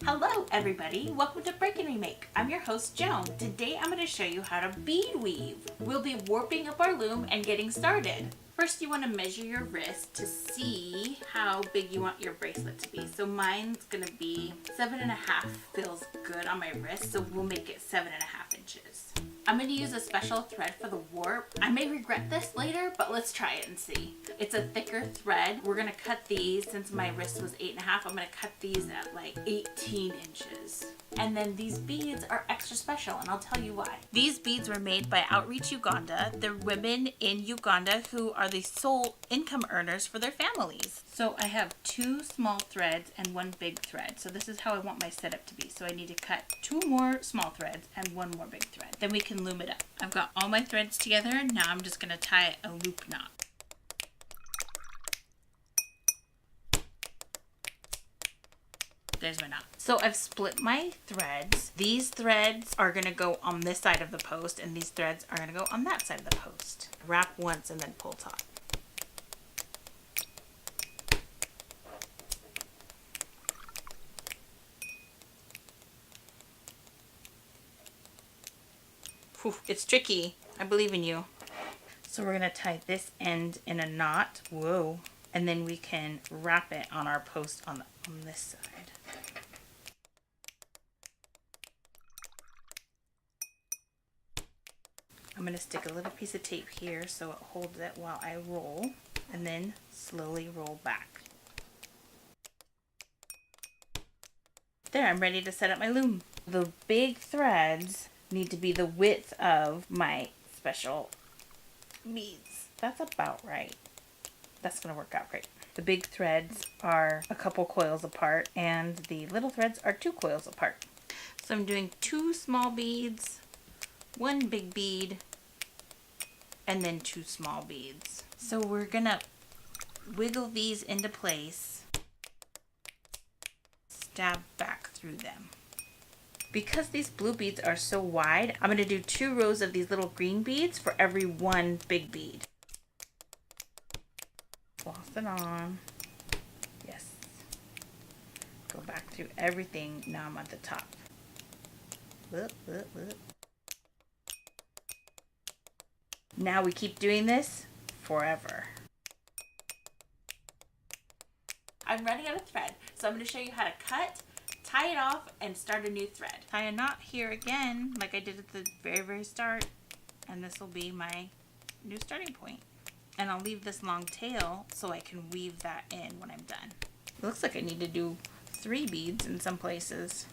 Hello everybody, welcome to Break Remake. I'm your host Joan. Today I'm going to show you how to bead weave. We'll be warping up our loom and getting started. First you want to measure your wrist to see how big you want your bracelet to be. So mine's going to be 7.5, feels good on my wrist, so we'll make it 7.5 inches. I'm going to use a special thread for the warp. I may regret this later, but let's try it and see. It's a thicker thread. We're going to cut these, since my wrist was 8.5, I'm going to cut these at like 18 inches. And then these beads are extra special, and I'll tell you why. These beads were made by Outreach Uganda. They're women in Uganda who are the sole income earners for their families. So I have 2 small threads and 1 big thread. So this is how I want my setup to be. So I need to cut 2 more small threads and 1 more big thread. Then we can loom it up. I've got all my threads together. Now I'm just going to tie a loop knot. There's my knot. So I've split my threads. These threads are going to go on this side of the post, and these threads are going to go on that side of the post. Wrap once and then pull taut. Whew, it's tricky. I believe in you. So we're going to tie this end in a knot. Whoa. And then we can wrap it on our post on this side. I'm going to stick a little piece of tape here so it holds it while I roll, and then slowly roll back. There, I'm ready to set up my loom. The big threads need to be the width of my special beads. That's about right. That's going to work out great. The big threads are a couple coils apart, and the little threads are 2 coils apart. So I'm doing 2 small beads, 1 big bead, and then 2 small beads. So we're gonna wiggle these into place, stab back through them. Because these blue beads are so wide, I'm gonna do 2 rows of these little green beads for every 1 big bead. Floss it on. Yes. Go back through everything. Now I'm at the top. Look, look, look. Now we keep doing this forever. I'm running out of thread, so I'm going to show you how to cut, tie it off, and start a new thread. Tie a knot here again, like I did at the very, very start, and this will be my new starting point. And I'll leave this long tail so I can weave that in when I'm done. It looks like I need to do 3 beads in some places.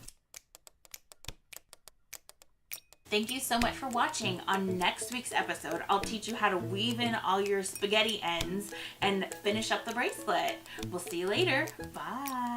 Thank you so much for watching. On next week's episode, I'll teach you how to weave in all your spaghetti ends and finish up the bracelet. We'll see you later. Bye.